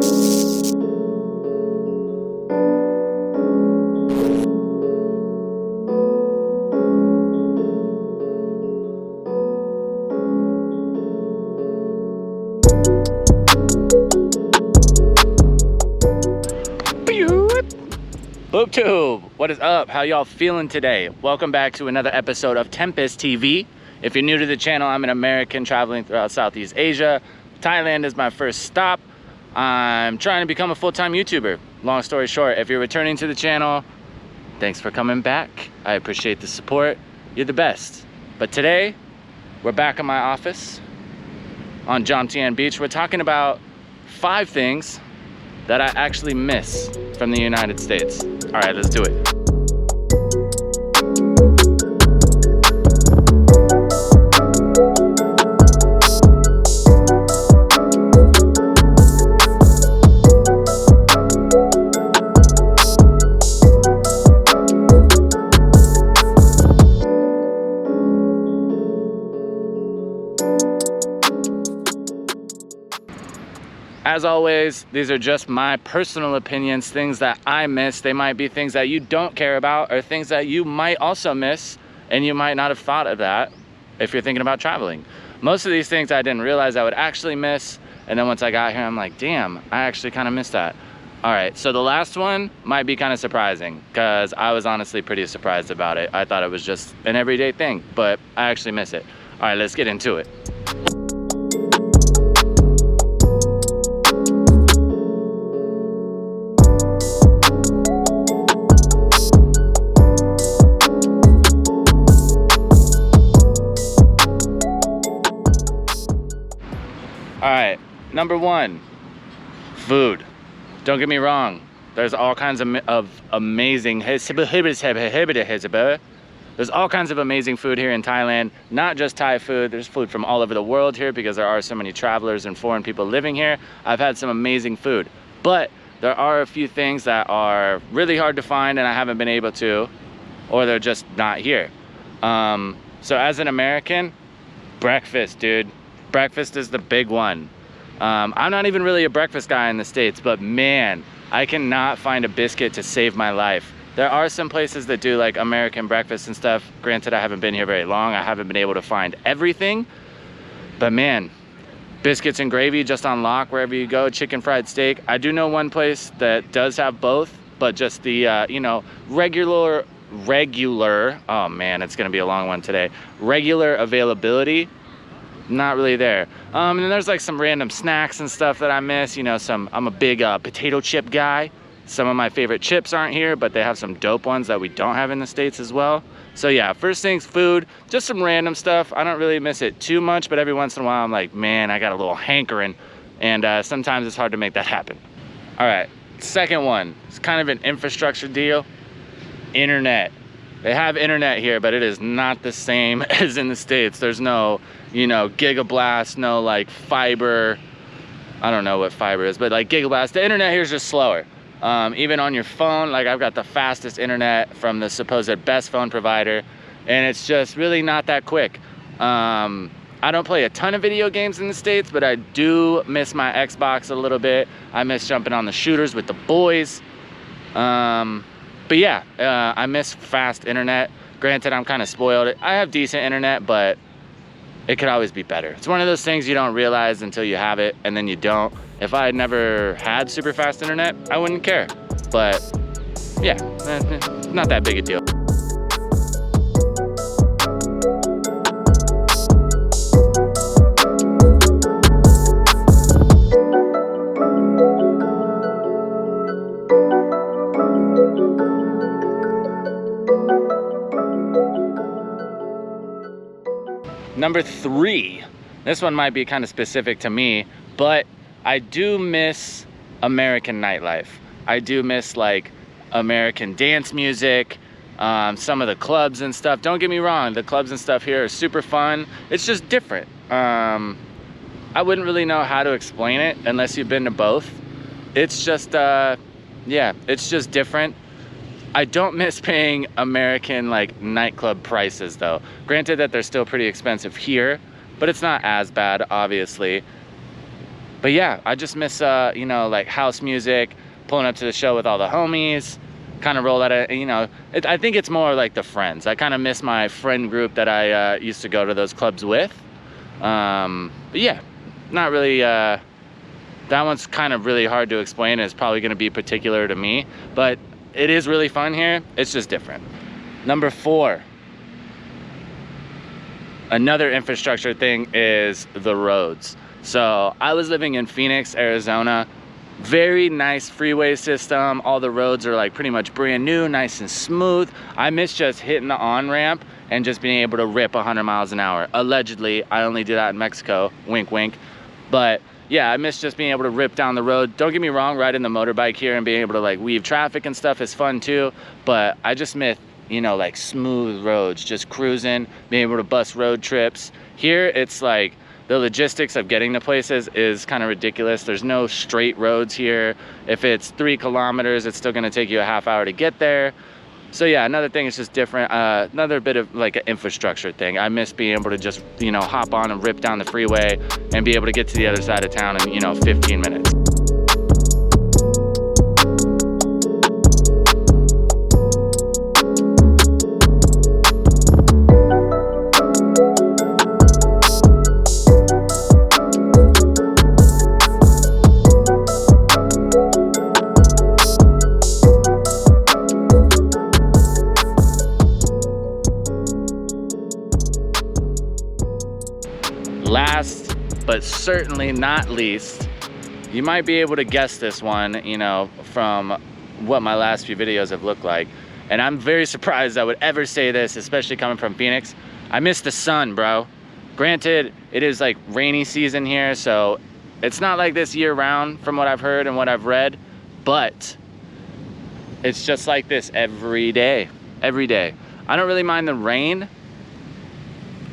BoobTube, what is up? How y'all feeling today? Welcome back to another episode of Tempus TV. If you're new to the channel, I'm an American traveling throughout Southeast Asia. Thailand is my first stop. I'm trying to become a full-time YouTuber. Long story short, if you're returning to the channel, thanks for coming back. I appreciate the support. You're the best. But today, we're back in my office on Jomtien Beach. We're talking about 5 things that I actually miss from the United States. All right, let's do it. As always, these are just my personal opinions, things that I miss. They might be things that you don't care about or things that you might also miss, and you might not have thought of that if you're thinking about traveling. Most of these things I didn't realize I would actually miss, and then once I got here, I'm like, damn, I actually kind of missed that. All right, so the last one might be kind of surprising because I was honestly pretty surprised about it. I thought it was just an everyday thing, but I actually miss it. All right, let's get into it. All right, number 1, food. Don't get me wrong. There's all kinds of amazing, there's all kinds of amazing food here in Thailand, not just Thai food. There's food from all over the world here because there are so many travelers and foreign people living here. I've had some amazing food, but there are a few things that are really hard to find and I haven't been able to, or they're just not here. So as an American, breakfast, dude. Breakfast is the big one. I'm not even really a breakfast guy in the States, but man, I cannot find a biscuit to save my life. There are some places that do like American breakfast and stuff. Granted, I haven't been here very long. I haven't been able to find everything, but man, biscuits and gravy just on lock wherever you go. Chicken fried steak. I do know one place that does have both, but just the, you know, regular, oh man, it's gonna be a long one today. Regular availability, not really there. And then there's like some random snacks and stuff that I miss. You know, I'm a big potato chip guy. Some of my favorite chips aren't here, but they have some dope ones that we don't have in the States as well. So yeah, first things, food, just some random stuff. I don't really miss it too much, but every once in a while I'm like, man, I got a little hankering, and sometimes it's hard to make that happen. All right, second one, it's kind of an infrastructure deal. Internet. They have internet here, but it is not the same as in the States. There's no, you know, gigablast, no like fiber. I don't know what fiber is, but like gigablast. The internet here is just slower. Even on your phone, like I've got the fastest internet from the supposed best phone provider, and it's just really not that quick. I don't play a ton of video games in the States, but I do miss my Xbox a little bit. I miss jumping on the shooters with the boys. But yeah, I miss fast internet. Granted, I'm kind of spoiled. I have decent internet, but it could always be better. It's one of those things you don't realize until you have it, and then you don't. If I had never had super fast internet, I wouldn't care. But yeah, not that big a deal. Number 3, this one might be kind of specific to me, but I do miss American nightlife. I do miss like American dance music, some of the clubs and stuff. Don't get me wrong, the clubs and stuff here are super fun. It's just different. I wouldn't really know how to explain it unless you've been to both. It's just, yeah, it's just different. I don't miss paying American like nightclub prices though. Granted that they're still pretty expensive here, but it's not as bad, obviously. But yeah, I just miss, you know, like house music, pulling up to the show with all the homies, kind of roll out of, you know, I think it's more like the friends. I kind of miss my friend group that I used to go to those clubs with. But yeah, not really, that one's kind of really hard to explain. It's probably going to be particular to me, but it is really fun here. It's just different. Number 4, another infrastructure thing is the roads. So I was living in Phoenix, Arizona. Very nice freeway system. All the roads are like pretty much brand new, nice and smooth. I miss just hitting the on-ramp and just being able to rip 100 miles an hour. Allegedly, I only do that in Mexico, wink, wink. But yeah, I miss just being able to rip down the road. Don't get me wrong, riding the motorbike here and being able to like weave traffic and stuff is fun too. But I just miss, you know, like smooth roads, just cruising, being able to bust road trips. Here, it's like, the logistics of getting to places is kind of ridiculous. There's no straight roads here. If it's 3 kilometers, it's still gonna take you a half hour to get there. So yeah, another thing is just different. Another bit of like an infrastructure thing. I miss being able to just, you know, hop on and rip down the freeway and be able to get to the other side of town in, you know, 15 minutes. Last but certainly not least, you might be able to guess this one, you know, from what my last few videos have looked like. And I'm very surprised I would ever say this, especially coming from Phoenix. I miss the sun, bro. Granted, it is like rainy season here, so it's not like this year round from what I've heard and what I've read, but it's just like this every day, every day. I don't really mind the rain,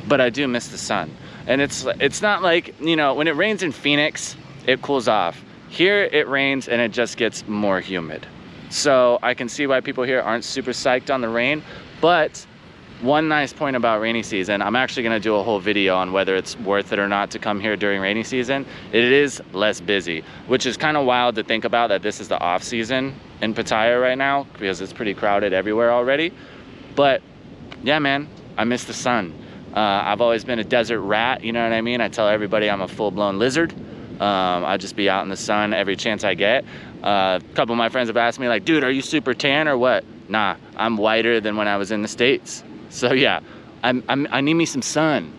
but I do miss the sun. And it's not like, you know, when it rains in Phoenix, it cools off. Here it rains and it just gets more humid. So I can see why people here aren't super psyched on the rain. But one nice point about rainy season, I'm actually gonna do a whole video on whether it's worth it or not to come here during rainy season. It is less busy, which is kind of wild to think about, that this is the off season in Pattaya right now, because it's pretty crowded everywhere already. But yeah, man, I miss the sun. I've always been a desert rat, you know what I mean? I tell everybody I'm a full-blown lizard. I just be out in the sun every chance I get. A couple of my friends have asked me like, dude, are you super tan or what? Nah, I'm whiter than when I was in the States. So yeah, I need me some sun.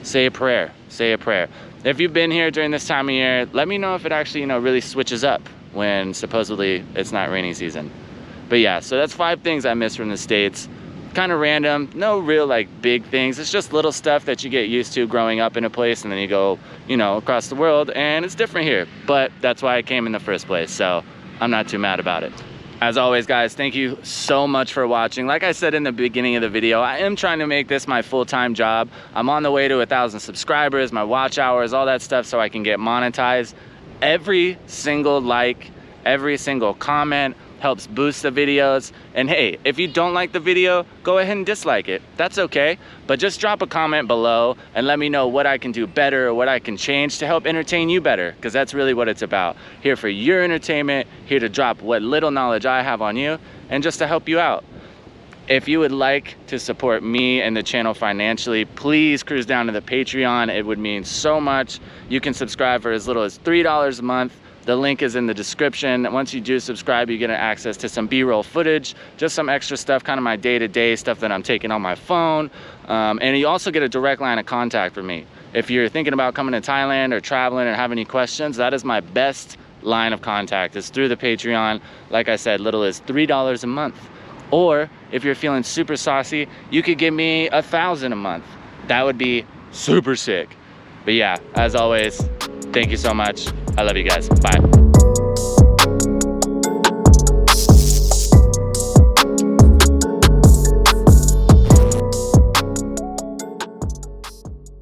Say a prayer, say a prayer. If you've been here during this time of year, let me know if it actually, you know, really switches up when supposedly it's not rainy season. But yeah, so that's 5 things I miss from the States. Kind of random, no real like big things. It's just little stuff that you get used to growing up in a place, and then you go, you know, across the world and it's different here. But that's why I came in the first place, so I'm not too mad about it. As always, guys, thank you so much for watching. Like I said in the beginning of the video, I am trying to make this my full-time job. I'm on the way to 1,000 subscribers, my watch hours, all that stuff, so I can get monetized. Every single like, every single comment helps boost the videos. And hey, if you don't like the video, go ahead and dislike it. That's okay. But just drop a comment below and let me know what I can do better or what I can change to help entertain you better, because that's really what it's about. Here for your entertainment, here to drop what little knowledge I have on you, and just to help you out. If you would like to support me and the channel financially, please cruise down to the Patreon. It would mean so much. You can subscribe for as little as $3 a month. The link is in the description. Once you do subscribe, you get access to some B-roll footage, just some extra stuff, kind of my day-to-day stuff that I'm taking on my phone. And you also get a direct line of contact for me. If you're thinking about coming to Thailand or traveling or have any questions, that is my best line of contact. It's through the Patreon. Like I said, little as $3 a month. Or if you're feeling super saucy, you could give me 1,000 a month. That would be super sick. But yeah, as always, thank you so much. I love you guys. Bye.